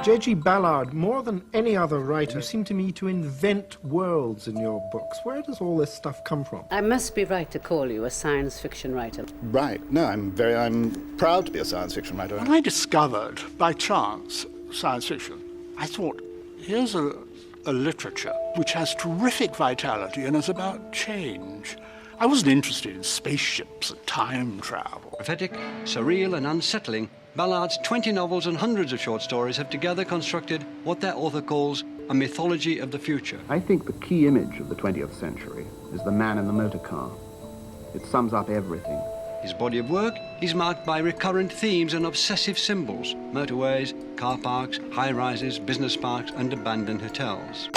JG Ballard, more than any other writer, seem to me to invent worlds in your books. Where does all this stuff come from? I must be right to call you a science fiction writer. Right. No, I'm proud to be a science fiction writer. When I discovered, by chance, science fiction, I thought, here's a literature which has terrific vitality and is about change. I wasn't interested in spaceships and time travel. Prophetic, surreal and unsettling, Ballard's 20 novels and hundreds of short stories have together constructed what their author calls a mythology of the future. I think the key image of the 20th century is the man in the motor car. It sums up everything. His body of work is marked by recurrent themes and obsessive symbols: motorways, car parks, high-rises, business parks and abandoned hotels.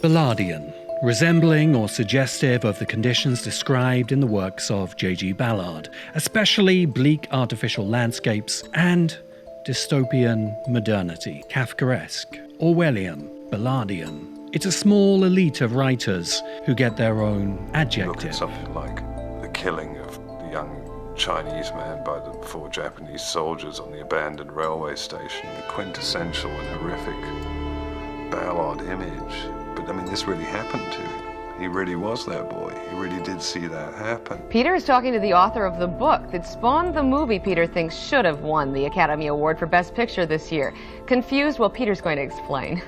Ballardian, resembling or suggestive of the conditions described in the works of JG Ballard, especially bleak artificial landscapes and dystopian modernity, Kafkaesque, Orwellian, Ballardian. It's a small elite of writers who get their own adjective. Look at something like the killing of the young Chinese man by the 4 Japanese soldiers on the abandoned railway station, the quintessential and horrific Ballard image. But I mean, this really happened to him. He really was that boy. He really did see that happen. Peter is talking to the author of the book that spawned the movie Peter thinks should have won the Academy Award for Best Picture this year. Confused? Well, Peter's going to explain.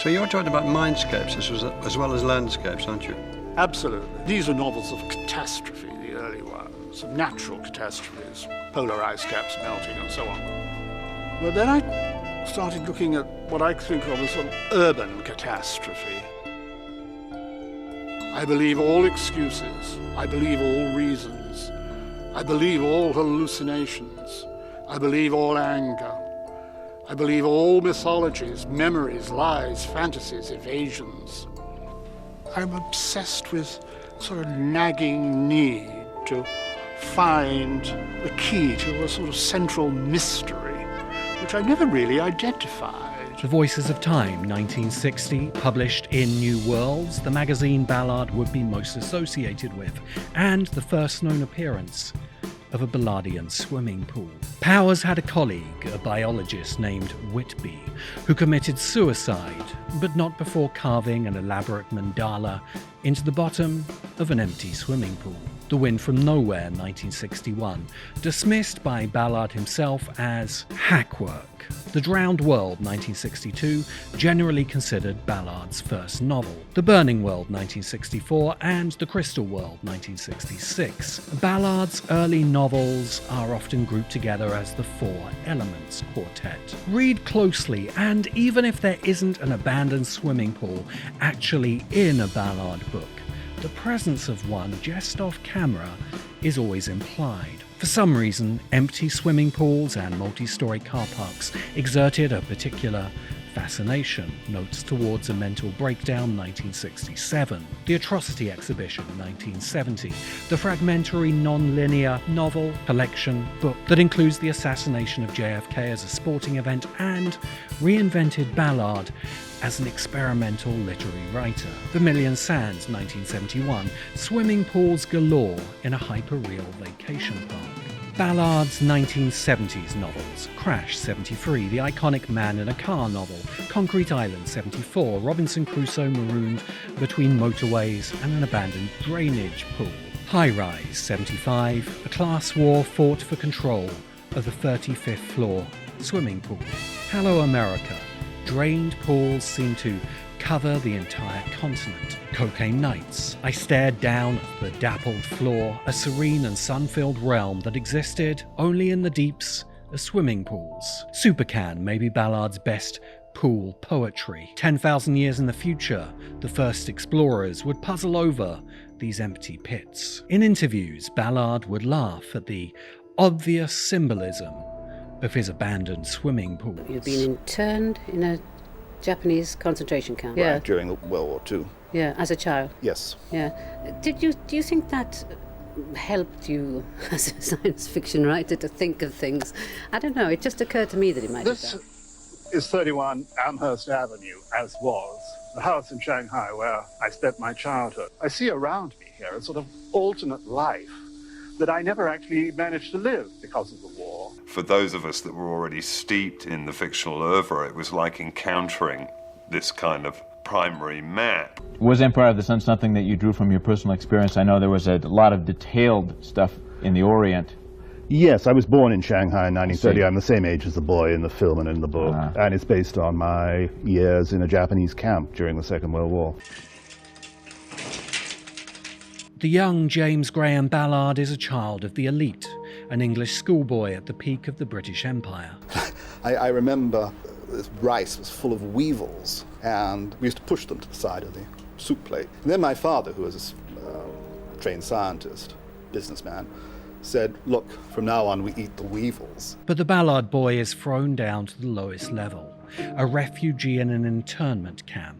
So you're talking about mindscapes as well as landscapes, aren't you? Absolutely. These are novels of catastrophe, the early ones, of natural catastrophes, polar ice caps melting and so on. But then I started looking at what I think of as sort of urban catastrophe. I believe all excuses. I believe all reasons. I believe all hallucinations. I believe all anger. I believe all mythologies, memories, lies, fantasies, evasions. I'm obsessed with sort of nagging need to find the key to a sort of central mystery, which I never really identified. The Voices of Time, 1960, published in New Worlds, the magazine Ballard would be most associated with, and the first known appearance of a Ballardian swimming pool. Powers had a colleague, a biologist named Whitby, who committed suicide, but not before carving an elaborate mandala into the bottom of an empty swimming pool. The Wind from Nowhere, 1961, dismissed by Ballard himself as hackwork. The Drowned World, 1962, generally considered Ballard's first novel. The Burning World, 1964, and The Crystal World, 1966. Ballard's early novels are often grouped together as the Four Elements Quartet. Read closely, and even if there isn't an abandoned swimming pool actually in a Ballard book, the presence of one just off camera is always implied. For some reason, empty swimming pools and multi-story car parks exerted a particular fascination. Notes Towards a Mental Breakdown, 1967. The Atrocity Exhibition, 1970. The fragmentary non-linear novel collection book that includes the assassination of JFK as a sporting event and reinvented Ballard as an experimental literary writer. Vermilion Sands, 1971. Swimming pools galore in a hyper-real vacation park. Ballard's 1970s novels: Crash, 73, the iconic Man in a Car novel; Concrete Island, 74, Robinson Crusoe marooned between motorways and an abandoned drainage pool; Highrise, 75, a class war fought for control of the 35th floor swimming pool; Hello America, drained pools seem to cover the entire continent; Cocaine Nights, I stared down at the dappled floor, a serene and sun-filled realm that existed only in the deeps of swimming pools. Supercan may be Ballard's best pool poetry. 10,000 years in the future, the first explorers would puzzle over these empty pits. In interviews, Ballard would laugh at the obvious symbolism of his abandoned swimming pools. You've been interned in a Japanese concentration camp. Yeah. Right, during World War II. Yeah, as a child. Yes. Yeah. Do you think that helped you as a science fiction writer to think of things? I don't know. It just occurred to me that it might be that. This is 31 Amherst Avenue, as was the house in Shanghai where I spent my childhood. I see around me here a sort of alternate life that I never actually managed to live because of the war. for those of us that were already steeped in the fictional oeuvre, it was like encountering this kind of primary man. Was Empire of the Sun something that you drew from your personal experience? I know there was a lot of detailed stuff in the Orient. Yes, I was born in Shanghai in 1930. I'm the same age as the boy in the film and in the book. And it's based on my years in a Japanese camp during the Second World War. The young James Graham Ballard is a child of the elite, an English schoolboy at the peak of the British Empire. I remember this rice was full of weevils, and we used to push them to the side of the soup plate. And then my father, who was a trained scientist, businessman, said, look, from now on we eat the weevils. But the Ballard boy is thrown down to the lowest level, a refugee in an internment camp,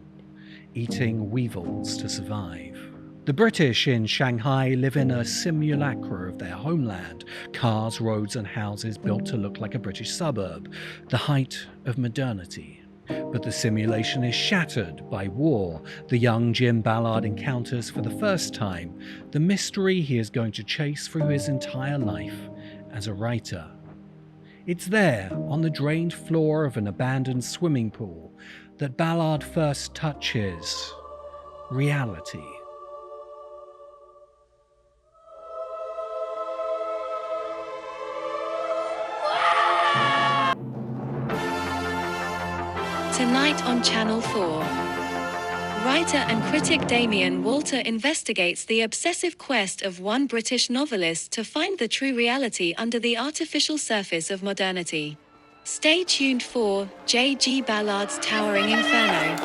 eating weevils to survive. The British in Shanghai live in a simulacra of their homeland, cars, roads and houses built to look like a British suburb, the height of modernity. But the simulation is shattered by war. The young Jim Ballard encounters for the first time the mystery he is going to chase through his entire life as a writer. It's there, on the drained floor of an abandoned swimming pool, that Ballard first touches reality. Tonight on Channel 4, writer and critic Damien Walter investigates the obsessive quest of one British novelist to find the true reality under the artificial surface of modernity. Stay tuned for JG Ballard's Towering Inferno.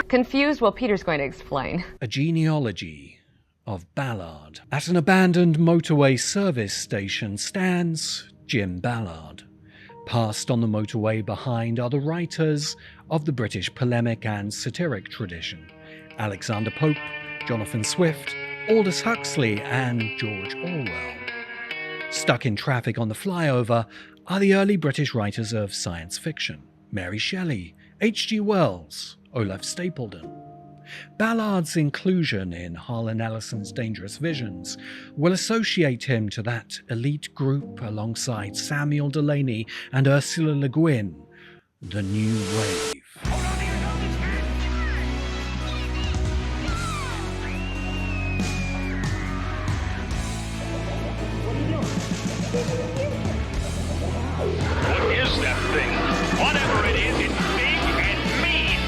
Confused? Well, Peter's going to explain. A genealogy of Ballard. At an abandoned motorway service station stands Jim Ballard. Passed on the motorway behind are the writers of the British polemic and satiric tradition: Alexander Pope, Jonathan Swift, Aldous Huxley and George Orwell. Stuck in traffic on the flyover are the early British writers of science fiction: Mary Shelley, H.G. Wells, Olaf Stapledon. Ballard's inclusion in Harlan Ellison's Dangerous Visions will associate him to that elite group alongside Samuel Delany and Ursula Le Guin, the New Wave. What is that thing? Whatever it is, it's big and mean.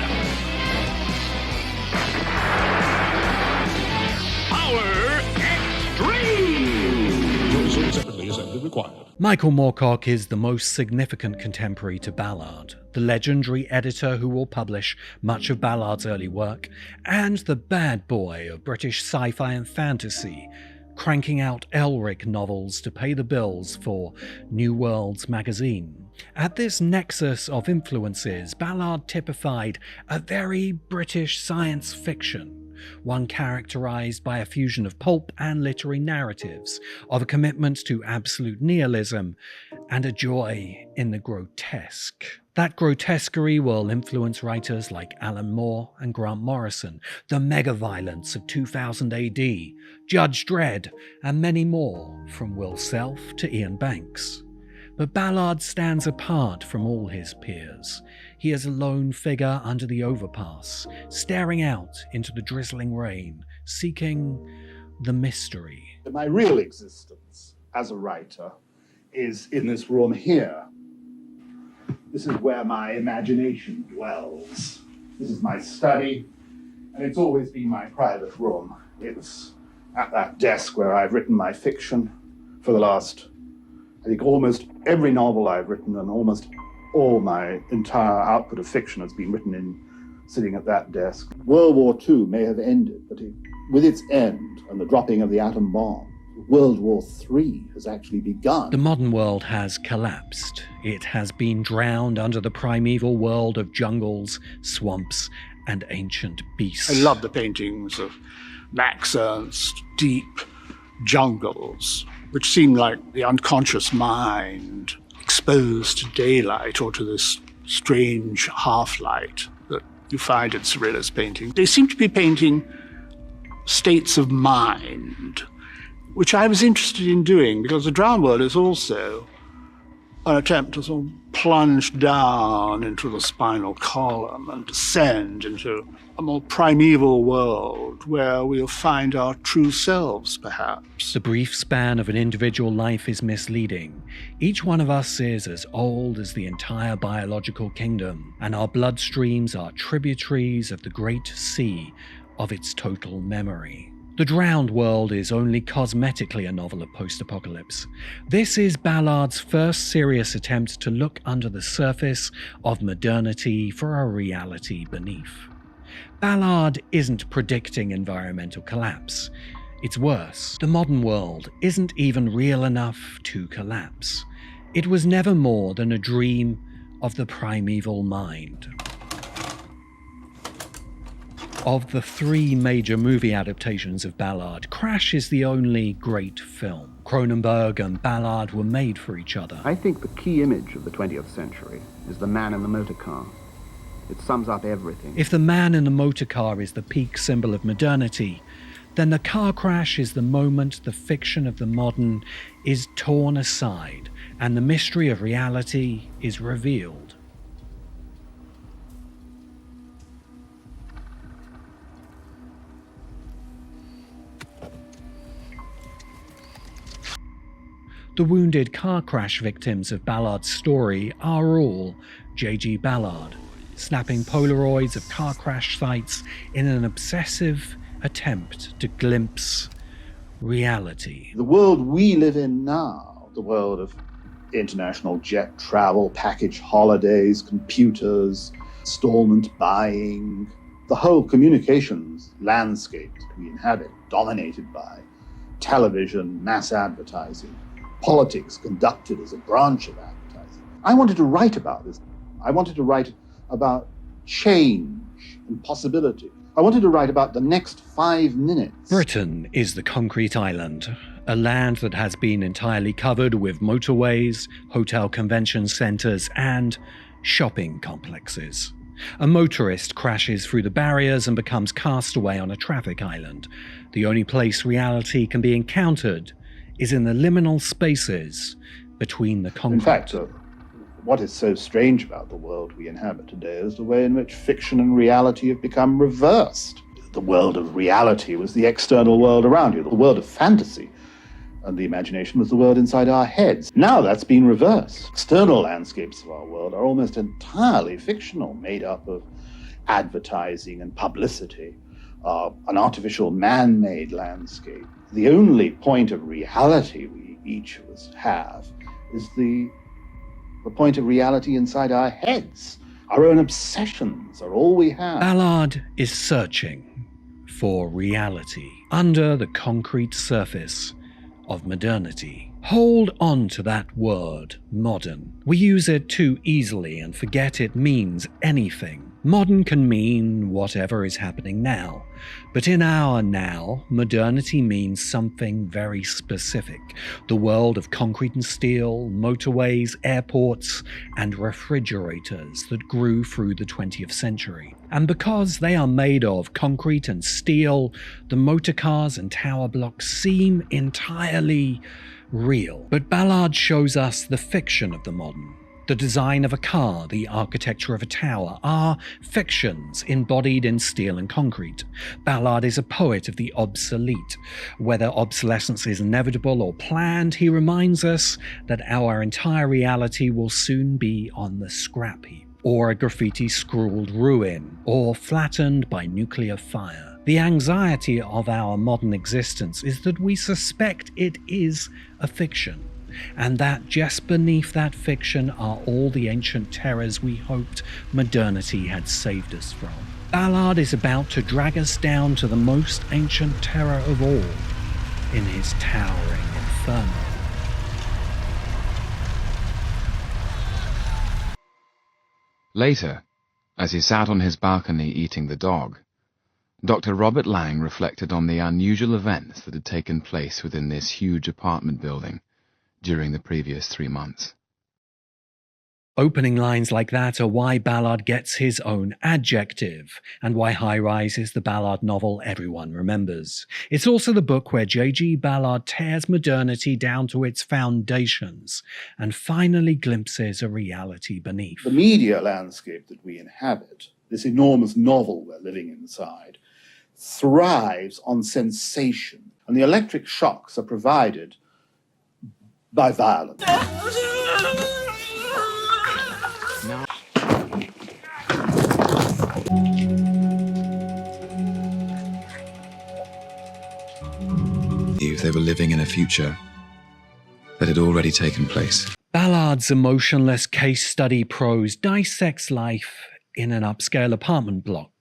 Power extreme! Separately assembly required. Michael Moorcock is the most significant contemporary to Ballard, the legendary editor who will publish much of Ballard's early work, and the bad boy of British sci-fi and fantasy, cranking out Elric novels to pay the bills for New Worlds magazine. At this nexus of influences, Ballard typified a very British science fiction, one characterized by a fusion of pulp and literary narratives, of a commitment to absolute nihilism, and a joy in the grotesque. That grotesquerie will influence writers like Alan Moore and Grant Morrison, the mega-violence of 2000 AD, Judge Dredd, and many more, from Will Self to Ian Banks. But Ballard stands apart from all his peers. He is a lone figure under the overpass, staring out into the drizzling rain, seeking the mystery. My real existence as a writer is in this room here. This is where my imagination dwells. This is my study, and it's always been my private room. It's at that desk where I've written my fiction for the last, I think, almost every novel I've written and almost all my entire output of fiction has been written in sitting at that desk. World War II may have ended, but with its end and the dropping of the atom bomb, World War III has actually begun. The modern world has collapsed. It has been drowned under the primeval world of jungles, swamps, and ancient beasts. I love the paintings of Max Ernst, deep jungles, which seem like the unconscious mind exposed to daylight or to this strange half-light that you find in Surrealist painting. They seem to be painting states of mind which I was interested in doing because the drowned world is also an attempt to sort of plunge down into the spinal column and descend into a more primeval world where we'll find our true selves, perhaps. The brief span of an individual life is misleading. Each one of us is as old as the entire biological kingdom, and our bloodstreams are tributaries of the great sea of its total memory. The Drowned World is only cosmetically a novel of post-apocalypse. This is Ballard's first serious attempt to look under the surface of modernity for a reality beneath. Ballard isn't predicting environmental collapse. It's worse. The modern world isn't even real enough to collapse. It was never more than a dream of the primeval mind. Of the three major movie adaptations of Ballard, Crash is the only great film. Cronenberg and Ballard were made for each other. I think the key image of the 20th century is the man in the motor car. It sums up everything. If the man in the motor car is the peak symbol of modernity, then the car crash is the moment the fiction of the modern is torn aside and the mystery of reality is revealed. The wounded car crash victims of Ballard's story are all JG Ballard, snapping Polaroids of car crash sites in an obsessive attempt to glimpse reality. The world we live in now, the world of international jet travel, package holidays, computers, installment buying, the whole communications landscape that we inhabit, dominated by television, mass advertising, politics conducted as a branch of advertising. I wanted to write about this. I wanted to write about change and possibility. I wanted to write about the next 5 minutes. Britain is the concrete island, a land that has been entirely covered with motorways, hotel convention centres, and shopping complexes. A motorist crashes through the barriers and becomes cast away on a traffic island. The only place reality can be encountered is in the liminal spaces between the concrete. In fact, what is so strange about the world we inhabit today is the way in which fiction and reality have become reversed. The world of reality was the external world around you, the world of fantasy, and the imagination was the world inside our heads. Now that's been reversed. External landscapes of our world are almost entirely fictional, made up of advertising and publicity, an artificial man-made landscape. The only point of reality we each of us have is the point of reality inside our heads. Our own obsessions are all we have. Ballard is searching for reality under the concrete surface of modernity. Hold on to that word, modern. We use it too easily and forget it means anything. Modern can mean whatever is happening now, but in our now, modernity means something very specific. The world of concrete and steel, motorways, airports, and refrigerators that grew through the 20th century. And because they are made of concrete and steel, the motor cars and tower blocks seem entirely real. But Ballard shows us the fiction of the modern. The design of a car, the architecture of a tower, are fictions embodied in steel and concrete. Ballard is a poet of the obsolete. Whether obsolescence is inevitable or planned, he reminds us that our entire reality will soon be on the scrap heap, or a graffiti-scrawled ruin, or flattened by nuclear fire. The anxiety of our modern existence is that we suspect it is a fiction, and that just beneath that fiction are all the ancient terrors we hoped modernity had saved us from. Ballard is about to drag us down to the most ancient terror of all in his towering inferno. Later, as he sat on his balcony eating the dog, Dr. Robert Lang reflected on the unusual events that had taken place within this huge apartment building during the previous 3 months. Opening lines like that are why Ballard gets his own adjective, and why Highrise is the Ballard novel everyone remembers. It's also the book where JG Ballard tears modernity down to its foundations, and finally glimpses a reality beneath. The media landscape that we inhabit, this enormous novel we're living inside, thrives on sensation, and the electric shocks are provided by violence. If they were living in a future that had already taken place. Ballard's emotionless case study prose dissects life in an upscale apartment block.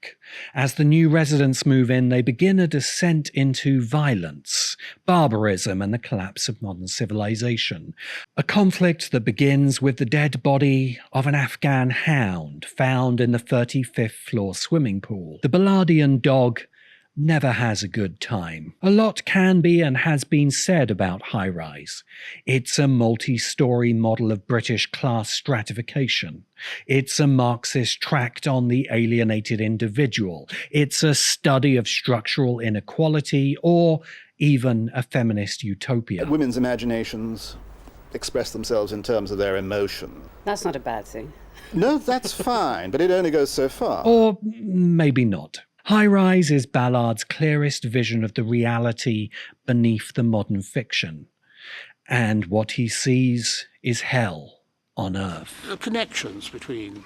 As the new residents move in, they begin a descent into violence, barbarism, and the collapse of modern civilization. A conflict that begins with the dead body of an Afghan hound found in the 35th floor swimming pool. The Ballardian dog never has a good time. A lot can be and has been said about Highrise. It's a multi-story model of British class stratification. It's a Marxist tract on the alienated individual. It's a study of structural inequality, or even a feminist utopia. Women's imaginations express themselves in terms of their emotion. That's not a bad thing. No, that's fine, but it only goes so far. Or maybe not. Highrise is Ballard's clearest vision of the reality beneath the modern fiction. And what he sees is hell on earth. The connections between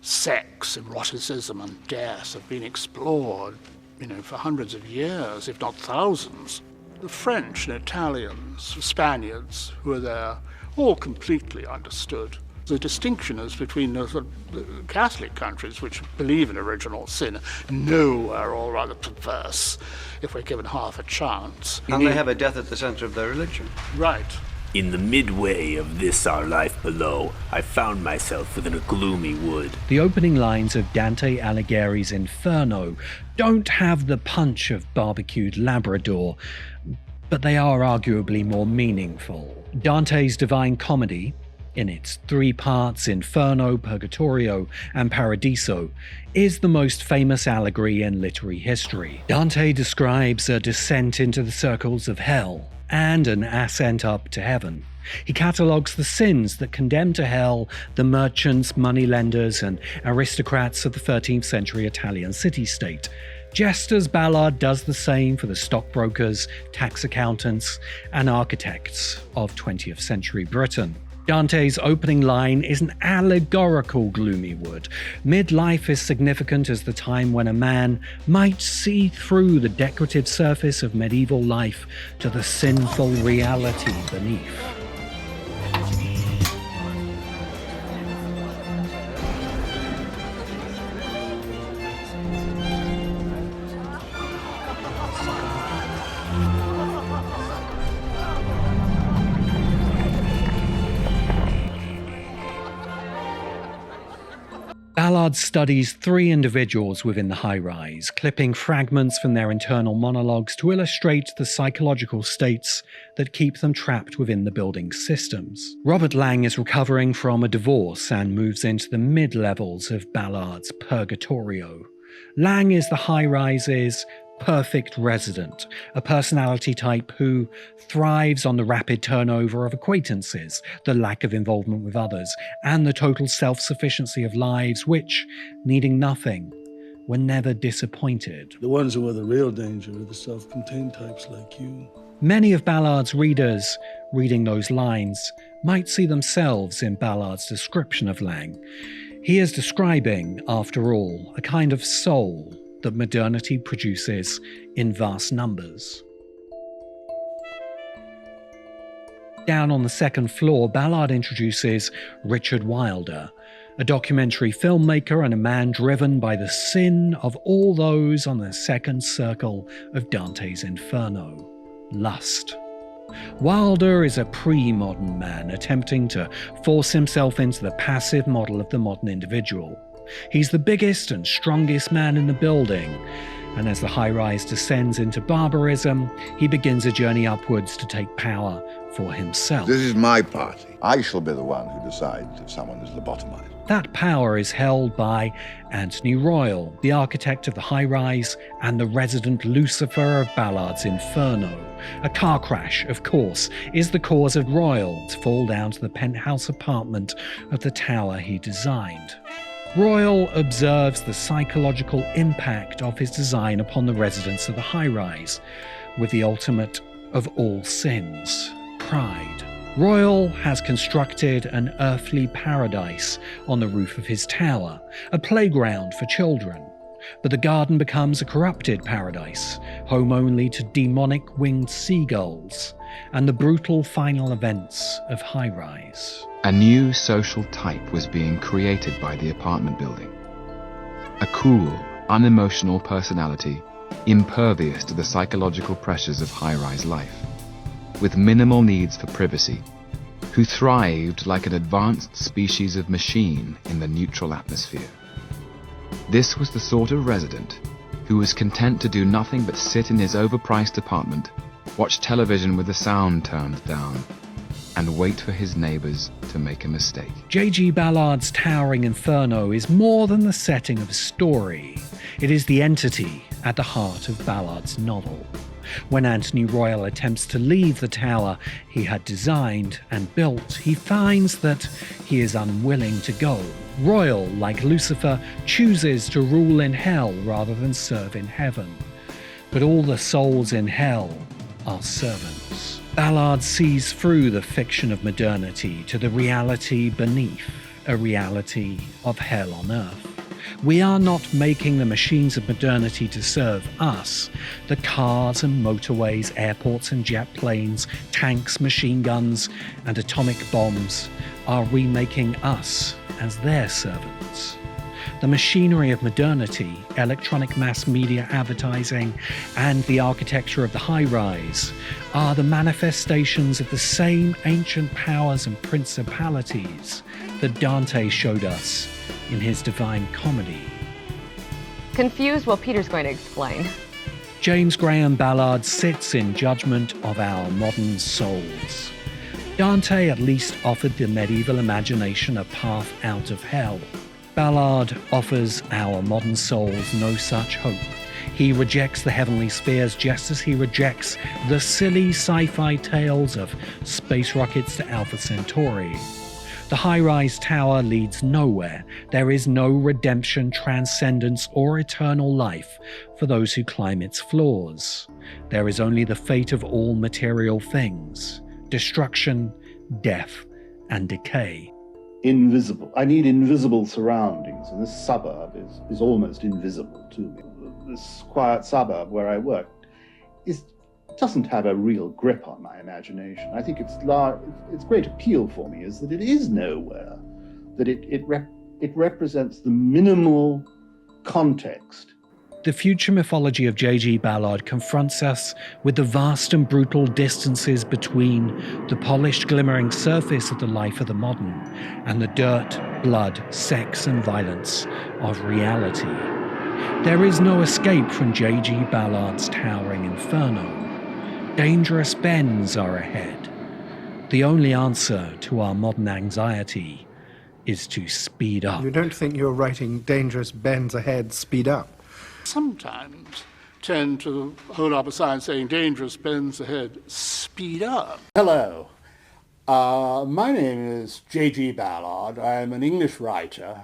sex, eroticism, and death have been explored, for hundreds of years, if not thousands. The French and Italians, the Spaniards who were there, all completely understood. The distinction is between the Catholic countries, which believe in original sin, know we're all rather perverse if we're given half a chance. And they have a death at the centre of their religion. Right. In the midway of this our life below, I found myself within a gloomy wood. The opening lines of Dante Alighieri's Inferno don't have the punch of barbecued Labrador, but they are arguably more meaningful. Dante's Divine Comedy, in its 3 parts, Inferno, Purgatorio, and Paradiso, is the most famous allegory in literary history. Dante describes a descent into the circles of hell and an ascent up to heaven. He catalogues the sins that condemn to hell the merchants, moneylenders, and aristocrats of the 13th century Italian city-state, just as Ballard does the same for the stockbrokers, tax accountants, and architects of 20th century Britain. Dante's opening line is an allegorical gloomy wood. Midlife is significant as the time when a man might see through the decorative surface of medieval life to the sinful reality beneath. Ballard studies 3 individuals within the Highrise, clipping fragments from their internal monologues to illustrate the psychological states that keep them trapped within the building's systems. Robert Lang is recovering from a divorce and moves into the mid-levels of Ballard's Purgatorio. Lang is the Highrise's perfect resident, a personality type who thrives on the rapid turnover of acquaintances, the lack of involvement with others, and the total self-sufficiency of lives which, needing nothing, were never disappointed. The ones who are the real danger are the self-contained types like you. Many of Ballard's readers, reading those lines, might see themselves in Ballard's description of Lang. He is describing, after all, a kind of soul that modernity produces in vast numbers. Down on the 2nd floor, Ballard introduces Richard Wilder, a documentary filmmaker and a man driven by the sin of all those on the 2nd circle of Dante's Inferno, lust. Wilder is a pre-modern man attempting to force himself into the passive model of the modern individual. He's the biggest and strongest man in the building, and as the Highrise descends into barbarism, he begins a journey upwards to take power for himself. This is my party. I shall be the one who decides if someone is lobotomized. That power is held by Anthony Royal, the architect of the Highrise and the resident Lucifer of Ballard's Inferno. A car crash, of course, is the cause of Royal to fall down to the penthouse apartment of the tower he designed. Royal observes the psychological impact of his design upon the residents of the high-rise, with the ultimate of all sins, pride. Royal has constructed an earthly paradise on the roof of his tower, a playground for children. But the garden becomes a corrupted paradise, home only to demonic winged seagulls, and the brutal final events of Highrise. A new social type was being created by the apartment building. A cool, unemotional personality, impervious to the psychological pressures of high-rise life, with minimal needs for privacy, who thrived like an advanced species of machine in the neutral atmosphere. This was the sort of resident who was content to do nothing but sit in his overpriced apartment, watch television with the sound turned down, and wait for his neighbors to make a mistake. JG Ballard's towering Inferno is more than the setting of a story. It is the entity at the heart of Ballard's novel. When Anthony Royal attempts to leave the tower he had designed and built, he finds that he is unwilling to go. Royal, like Lucifer, chooses to rule in hell rather than serve in heaven. But all the souls in hell are servants. Ballard sees through the fiction of modernity to the reality beneath, a reality of hell on earth. We are not making the machines of modernity to serve us. The cars and motorways, airports and jet planes, tanks, machine guns, and atomic bombs are remaking us as their servants. The machinery of modernity, electronic mass media advertising, and the architecture of the high-rise are the manifestations of the same ancient powers and principalities that Dante showed us in his Divine Comedy. Confused? Well, Peter's going to explain. James Graham Ballard sits in judgment of our modern souls. Dante at least offered the medieval imagination a path out of hell. Ballard offers our modern souls no such hope. He rejects the heavenly spheres just as he rejects the silly sci-fi tales of space rockets to Alpha Centauri. The high-rise tower leads nowhere. There is no redemption, transcendence, or eternal life for those who climb its floors. There is only the fate of all material things: destruction, death, and decay. Invisible. I need invisible surroundings, and this suburb is almost invisible to me. This quiet suburb where I work doesn't have a real grip on my imagination. I think its great appeal for me is that it is nowhere, that it represents the minimal context. The future mythology of JG Ballard confronts us with the vast and brutal distances between the polished, glimmering surface of the life of the modern and the dirt, blood, sex, and violence of reality. There is no escape from JG Ballard's towering Inferno. Dangerous bends are ahead. The only answer to our modern anxiety is to speed up. You don't think you're writing dangerous bends ahead, speed up? Sometimes tend to hold up a sign saying dangerous bends ahead, speed up. Hello. My name is JG Ballard. I am an English writer